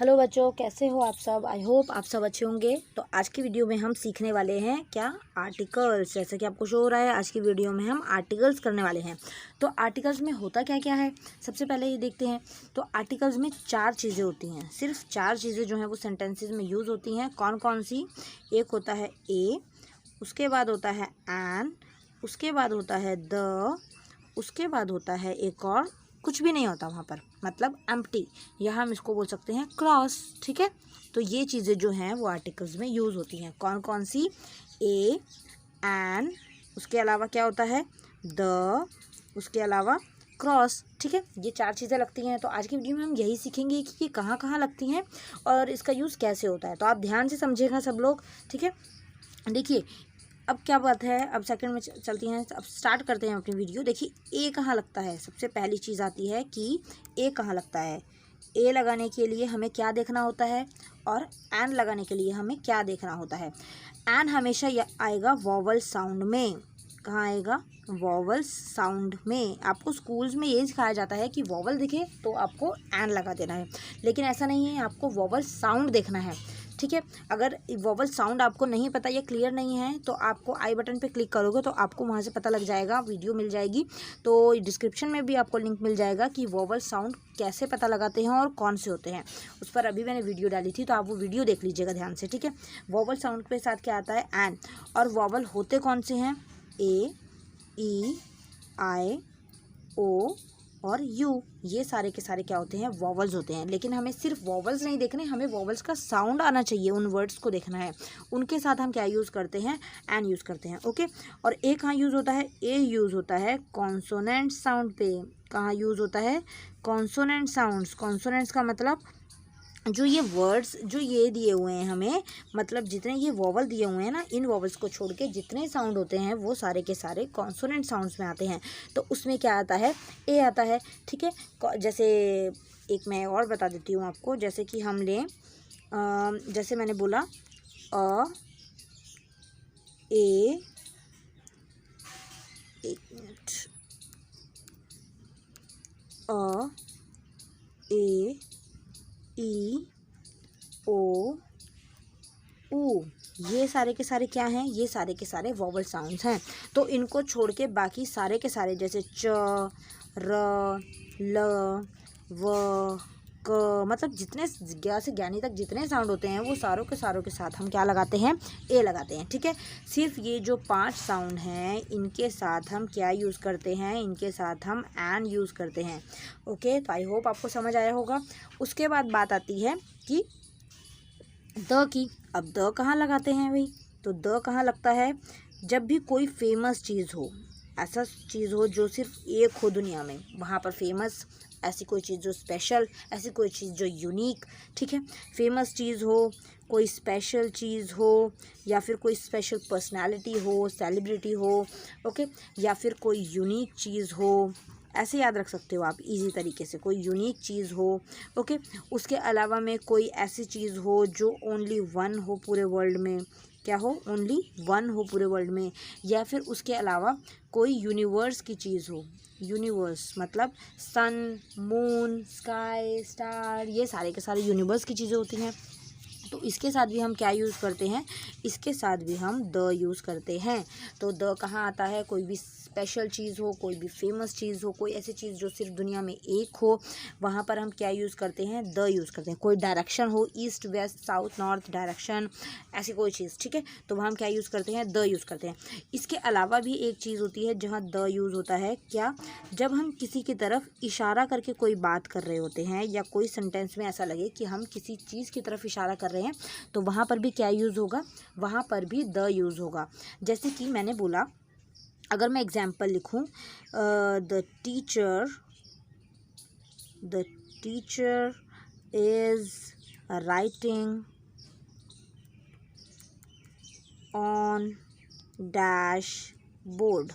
Hello बच्चों, कैसे हो आप सब। आई होप आप सब अच्छे होंगे। तो आज की वीडियो में हम सीखने वाले हैं क्या, आर्टिकल्स। जैसे कि आपको शो हो रहा है, आज की वीडियो में हम आर्टिकल्स करने वाले हैं। तो आर्टिकल्स में होता क्या क्या है, सबसे पहले ये देखते हैं। तो आर्टिकल्स में 4 चीज़ें होती हैं, सिर्फ 4 चीज़ें जो हैं वो सेंटेंसेस में यूज़ होती हैं। कौन कौन सी? एक होता है ए, उसके बाद होता है एन, उसके बाद होता है द, उसके बाद होता है एक और कुछ भी नहीं होता वहाँ पर, मतलब एम्प्टी, या हम इसको बोल सकते हैं क्रॉस। ठीक है, तो ये चीज़ें जो हैं वो आर्टिकल्स में यूज़ होती हैं। कौन कौन सी? ए, एन, उसके अलावा क्या होता है द, उसके अलावा क्रॉस। ठीक है, ये 4 चीज़ें लगती हैं। तो आज की वीडियो में हम यही सीखेंगे कि ये कहाँ कहाँ लगती हैं और इसका यूज़ कैसे होता है। तो आप ध्यान से समझिएगा सब लोग। ठीक है, देखिए अब क्या बात है, अब सेकंड में चलती हैं। अब स्टार्ट करते हैं अपनी वीडियो। देखिए ए कहाँ लगता है, सबसे पहली चीज़ आती है कि ए कहाँ लगता है। ए लगाने के लिए हमें क्या देखना होता है और एन लगाने के लिए हमें क्या देखना होता है। एन हमेशा आएगा वॉवल साउंड में। कहाँ आएगा? वॉवल साउंड में। आपको स्कूल्स में ये सिखाया जाता है कि वॉवल दिखे तो आपको एन लगा देना है, लेकिन ऐसा नहीं है, आपको वॉवल साउंड देखना है। ठीक है, अगर वॉवल साउंड आपको नहीं पता या क्लियर नहीं है तो आपको आई बटन पे क्लिक करोगे तो आपको वहाँ से पता लग जाएगा, वीडियो मिल जाएगी। तो डिस्क्रिप्शन में भी आपको लिंक मिल जाएगा कि वॉवल साउंड कैसे पता लगाते हैं और कौन से होते हैं। उस पर अभी मैंने वीडियो डाली थी, तो आप वो वीडियो देख लीजिएगा ध्यान से। ठीक है, वॉवल साउंड के साथ क्या आता है? एन। और वॉवल होते कौन से हैं? ए, ई, आई, ओ और यू। ये सारे के सारे क्या होते हैं? वॉवल्स होते हैं। लेकिन हमें सिर्फ वॉवल्स नहीं देखने, हमें वॉवल्स का साउंड आना चाहिए, उन वर्ड्स को देखना है। उनके साथ हम क्या यूज़ करते हैं? एन यूज़ करते हैं। ओके, और ए कहाँ यूज़ होता है? ए यूज़ होता है कॉन्सोनेंट साउंड पे। कहाँ यूज़ होता है? Consonant sounds. कॉन्सोनेंट्स का मतलब जो ये वर्ड्स जो ये दिए हुए हैं हमें, मतलब जितने ये वॉवल दिए हुए हैं ना, इन वॉवल्स को छोड़ के जितने साउंड होते हैं वो सारे के सारे कॉन्सोनेंट साउंड्स में आते हैं। तो उसमें क्या आता है? ए आता है। ठीक है, जैसे एक मैं और बता देती हूँ आपको। जैसे कि हम लें, जैसे मैंने बोला अ, ए, एक मिनट, अ, ए, ई, ओ, ऊ। ये सारे के सारे क्या हैं? ये सारे के सारे वॉवल साउंड्स हैं। तो इनको छोड़ के बाकी सारे के सारे, जैसे च, र, ल, व, क, मतलब जितने ज्ञा से ज्ञानी तक जितने साउंड होते हैं वो सारों के साथ हम क्या लगाते हैं? ए लगाते हैं। ठीक है, सिर्फ ये जो 5 साउंड हैं इनके साथ हम क्या यूज़ करते हैं? इनके साथ हम एन यूज़ करते हैं। ओके, तो आई होप आपको समझ आया होगा। उसके बाद बात आती है कि द की। अब द कहाँ लगाते हैं भाई? तो द कहाँ लगता है? जब भी कोई फेमस चीज़ हो, ऐसा चीज़ हो जो सिर्फ एक हो दुनिया में, वहाँ पर फेमस, ऐसी कोई चीज़ जो स्पेशल, ऐसी कोई चीज़ जो यूनिक। ठीक है, फेमस चीज़ हो, कोई स्पेशल चीज़ हो, या फिर कोई स्पेशल पर्सनालिटी हो, सेलिब्रिटी हो। ओके, या फिर कोई यूनिक चीज़ हो, ऐसे याद रख सकते हो आप इजी तरीके से, कोई यूनिक चीज़ हो। ओके, उसके अलावा में कोई ऐसी चीज़ हो जो ओनली वन हो पूरे वर्ल्ड में। क्या हो? ओनली वन हो पूरे वर्ल्ड में। या फिर उसके अलावा कोई यूनिवर्स की चीज़ हो। यूनिवर्स मतलब सन, मून, स्काई, स्टार, ये सारे के सारे यूनिवर्स की चीज़ें होती हैं। तो इसके साथ भी हम क्या यूज़ करते हैं? इसके साथ भी हम द यूज़ करते हैं। तो द कहाँ आता है? कोई भी स्पेशल चीज़ हो, कोई भी फेमस चीज़ हो, कोई ऐसी चीज़ जो सिर्फ दुनिया में एक हो, वहाँ पर हम क्या यूज़ करते हैं? द यूज़ करते हैं। कोई डायरेक्शन हो, east, west, south, north direction, ऐसी कोई चीज़। ठीक है, तो वहाँ हम क्या यूज़ करते हैं? द यूज़ करते हैं। इसके अलावा भी एक चीज़ होती है जहाँ द यूज़ होता है। क्या? जब हम किसी की तरफ इशारा करके कोई बात कर रहे होते हैं, या कोई सेंटेंस में ऐसा लगे कि हम किसी चीज़ की तरफ इशारा कर रहे हैं, तो वहाँ पर भी क्या यूज़ होगा? वहाँ पर भी द यूज़ होगा। जैसे कि मैंने बोला, अगर मैं एग्जाम्पल लिखूँ, the teacher is writing on dash board.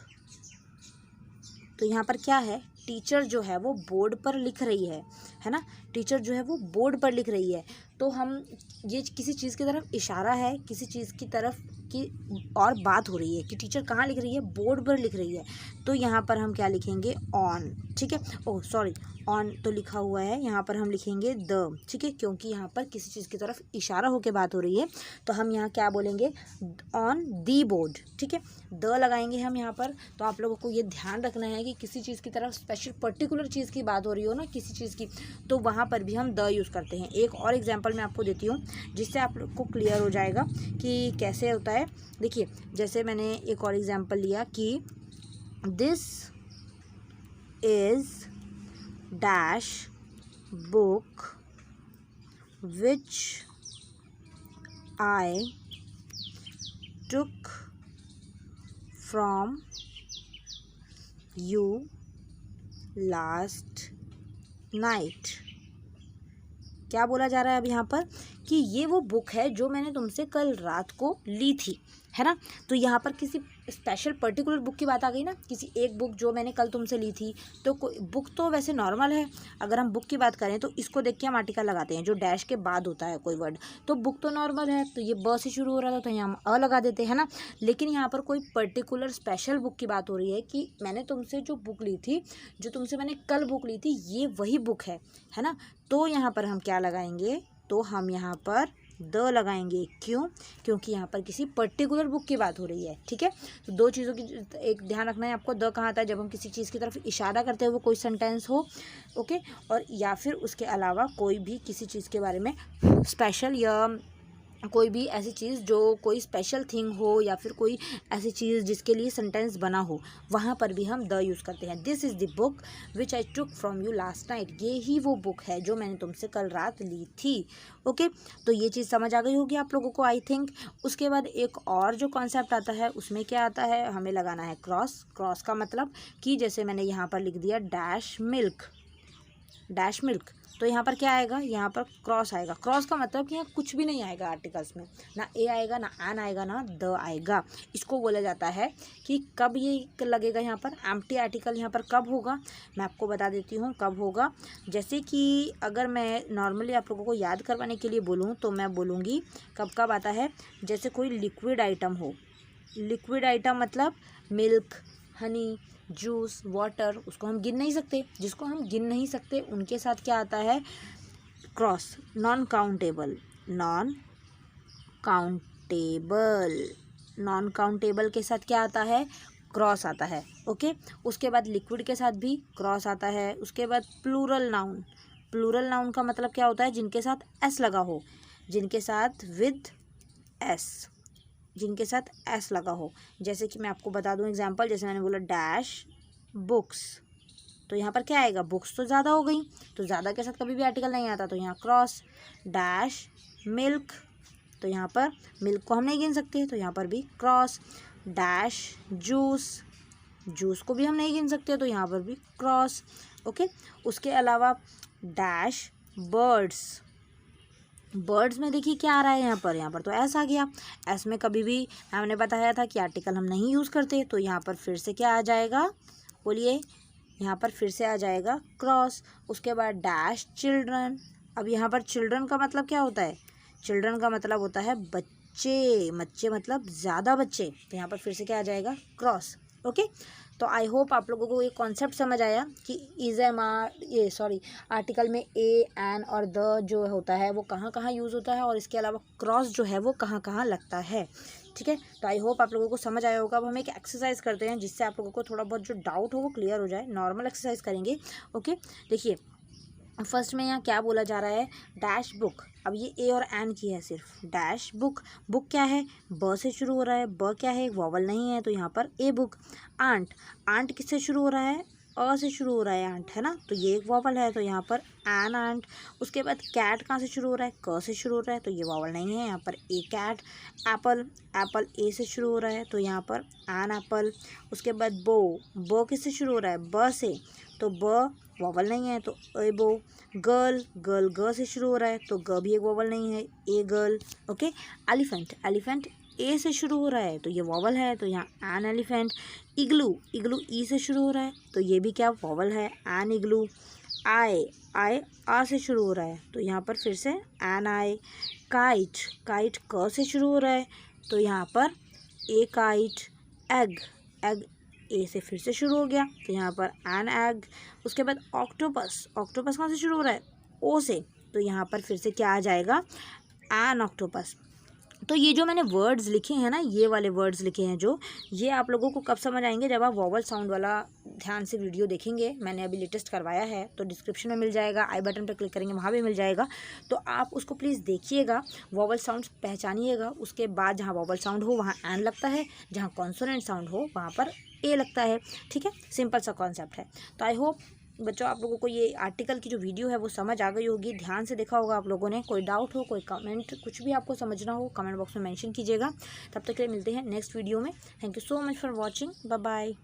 तो यहाँ पर क्या है? टीचर जो है वो बोर्ड पर लिख रही है ना। टीचर जो है वो बोर्ड पर लिख रही है, तो हम ये किसी चीज़ की तरफ इशारा है, किसी चीज़ की तरफ की और बात हो रही है कि टीचर कहाँ लिख रही है, बोर्ड पर लिख रही है। तो यहाँ पर हम क्या लिखेंगे, ऑन, ठीक है। ओह सॉरी, ऑन तो लिखा हुआ है, यहाँ पर हम लिखेंगे द, ठीक है, क्योंकि यहाँ पर किसी चीज़ की तरफ इशारा होकर बात हो रही है। तो हम यहाँ क्या बोलेंगे, ऑन दी बोर्ड, ठीक है, द लगाएंगे हम यहाँ पर। तो आप लोगों को ये ध्यान रखना है कि किसी चीज़ की तरफ स्पेशल पर्टिकुलर चीज़ की बात हो रही हो ना, किसी चीज़ की, तो वहाँ पर भी हम द यूज़ करते हैं। एक और एग्जाम्पल मैं आपको देती हूँ जिससे आप लोग को क्लियर हो जाएगा कि कैसे होता है। देखिए, जैसे मैंने एक और एग्जाम्पल लिया कि this is dash book which I took from you last night. क्या बोला जा रहा है अब यहाँ पर कि ये वो बुक है जो मैंने तुमसे कल रात को ली थी, है ना। तो यहाँ पर किसी स्पेशल पर्टिकुलर बुक की बात आ गई ना, किसी एक बुक जो मैंने कल तुमसे ली थी। तो बुक तो वैसे नॉर्मल है, अगर हम बुक की बात करें तो इसको देख के हम आर्टिकल लगाते हैं जो डैश के बाद होता है कोई वर्ड। तो बुक तो नॉर्मल है, तो ये ब से शुरू हो रहा था तो यहाँ हम अ लगा देते हैं ना। लेकिन यहाँ पर कोई पर्टिकुलर स्पेशल बुक की बात हो रही है कि मैंने तुमसे जो बुक ली थी, जो तुमसे मैंने कल बुक ली थी, ये वही बुक है ना। तो यहाँ पर हम क्या लगाएंगे, तो हम यहाँ पर द लगाएंगे। क्यों? क्योंकि यहाँ पर किसी पर्टिकुलर बुक की बात हो रही है, ठीक है। तो दो चीज़ों की एक ध्यान रखना है आपको, द कहाँ आता है, जब हम किसी चीज़ की तरफ इशारा करते हैं वो कोई सेंटेंस हो, ओके, और या फिर उसके अलावा कोई भी किसी चीज़ के बारे में स्पेशल या कोई भी ऐसी चीज़ जो कोई स्पेशल थिंग हो या फिर कोई ऐसी चीज़ जिसके लिए सेंटेंस बना हो, वहाँ पर भी हम द यूज़ करते हैं। This is the book which I took from you last night. ये ही वो बुक है जो मैंने तुमसे कल रात ली थी, ओके। तो ये चीज़ समझ आ गई होगी आप लोगों को, आई थिंक। उसके बाद एक और जो कॉन्सेप्ट आता है उसमें क्या आता है, हमें लगाना है क्रॉस। क्रॉस का मतलब कि जैसे मैंने यहाँ पर लिख दिया डैश मिल्क, डैश मिल्क, तो यहाँ पर क्या आएगा, यहाँ पर क्रॉस आएगा। क्रॉस का मतलब कि यहाँ कुछ भी नहीं आएगा आर्टिकल्स में, ना ए आएगा, ना एन आएगा, ना द आएगा। इसको बोला जाता है कि कब ये लगेगा, यहाँ पर एम्प्टी आर्टिकल यहाँ पर कब होगा, मैं आपको बता देती हूँ कब होगा। जैसे कि अगर मैं नॉर्मली आप लोगों को याद करवाने के लिए बोलूँ तो मैं बोलूँगी कब कब आता है, जैसे कोई लिक्विड आइटम हो। लिक्विड आइटम मतलब मिल्क, हनी, जूस, वाटर, उसको हम गिन नहीं सकते। जिसको हम गिन नहीं सकते उनके साथ क्या आता है, cross. Non countable, non countable, non countable के साथ क्या आता है, क्रॉस आता है, ओके। उसके बाद लिक्विड के साथ भी क्रॉस आता है। उसके बाद प्लूरल नाउन। प्लूरल नाउन का मतलब क्या होता है, जिनके साथ एस लगा हो, जिनके साथ विद एस, जिनके साथ एस लगा हो। जैसे कि मैं आपको बता दूं एग्जांपल, जैसे मैंने बोला डैश बुक्स, तो यहाँ पर क्या आएगा, बुक्स तो ज़्यादा हो गई, तो ज़्यादा के साथ कभी भी आर्टिकल नहीं आता, तो यहाँ क्रॉस। डैश मिल्क, तो यहाँ पर मिल्क को हम नहीं गिन सकते, तो यहाँ पर भी क्रॉस। डैश जूस, जूस को भी हम नहीं गिन सकते, तो यहाँ पर भी क्रॉस, ओके। उसके अलावा डैश बर्ड्स, बर्ड्स में देखिए क्या आ रहा है यहाँ पर तो एस आ गया। एस में कभी भी हमने बताया था कि आर्टिकल हम नहीं यूज़ करते, तो यहाँ पर फिर से क्या आ जाएगा, बोलिए, यहाँ पर फिर से आ जाएगा क्रॉस। उसके बाद डैश चिल्ड्रन। अब यहाँ पर चिल्ड्रन का मतलब क्या होता है, चिल्ड्रन का मतलब होता है बच्चे, बच्चे मतलब ज़्यादा बच्चे, तो यहाँ पर फिर से क्या आ जाएगा, क्रॉस, ओके। तो आई होप आप लोगों को ये कॉन्सेप्ट समझ आया कि इज एम आर ये सॉरी आर्टिकल में ए एन और द जो होता है वो कहाँ कहाँ यूज़ होता है, और इसके अलावा क्रॉस जो है वो कहाँ कहाँ लगता है, ठीक है। तो आई होप आप लोगों को समझ आया होगा। अब हम एक एक्सरसाइज करते हैं जिससे आप लोगों को थोड़ा बहुत जो डाउट हो वो क्लियर हो जाए। नॉर्मल एक्सरसाइज करेंगे, ओके। देखिए फर्स्ट में यहाँ क्या बोला जा रहा है, डैश बुक। अब ये ए और एन की है सिर्फ, डैश बुक। बुक क्या है, ब से शुरू हो रहा है, ब क्या है, वॉवल नहीं है, तो यहाँ पर ए बुक। आंट, आंट किससे शुरू हो रहा है, अ से शुरू हो रहा है आंट, है ना, तो ये एक वॉवल है, तो यहाँ पर एन आंट। उसके बाद कैट कहाँ से शुरू हो रहा है, क से शुरू हो रहा है, तो ये वॉवल नहीं है, यहाँ पर ए कैट। एप्पल, एप्पल ए से शुरू हो रहा है, तो यहाँ पर एन एप्पल। उसके बाद बो, बो किससे शुरू हो रहा है, ब से, तो ब वॉवल नहीं है, तो ए बो। गर्ल, गर्ल ग से शुरू हो रहा है, तो ग भी एक वॉवल नहीं है, a girl, okay. Elephant, elephant A से शुरू हो रहा है, तो ये वॉवल है, तो यहाँ एन एलिफेंट। इग्लू, इग्लू ई से शुरू हो रहा है, तो ये भी क्या वॉवल है, एन इग्लू। आई, आई आ से शुरू हो रहा है तो यहाँ पर फिर से एन आई। काइट, काइट क से शुरू हो रहा है तो यहाँ पर ए काइट। एग, एग ए से फिर से शुरू हो गया तो यहाँ पर एन एग। उसके बाद ऑक्टोपस, ऑक्टोपस कहाँ से शुरू हो रहा है? ओ से, तो यहाँ पर फिर से क्या आ जाएगा? An octopus. तो ये जो मैंने वर्ड्स लिखे हैं ना, ये वाले वर्ड्स लिखे हैं जो, ये आप लोगों को कब समझ आएंगे? जब आप वॉवल साउंड वाला ध्यान से वीडियो देखेंगे। मैंने अभी लेटेस्ट करवाया है तो डिस्क्रिप्शन में मिल जाएगा, आई बटन पर क्लिक करेंगे वहाँ भी मिल जाएगा। तो आप उसको प्लीज़ देखिएगा, वॉवल साउंड पहचानिएगा। उसके बाद जहाँ वॉवल साउंड हो वहाँ एन लगता है, जहाँ कॉन्सोनेंट साउंड हो वहाँ पर ए लगता है। ठीक है, सिंपल सा कॉन्सेप्ट है। तो आई होप बच्चों आप लोगों को ये आर्टिकल की जो वीडियो है वो समझ आ गई होगी, ध्यान से देखा होगा आप लोगों ने। कोई डाउट हो, कोई कमेंट, कुछ भी आपको समझना हो कमेंट बॉक्स में मेंशन कीजिएगा। तब तक के लिए मिलते हैं नेक्स्ट वीडियो में। Thank you so much for watching, bye bye.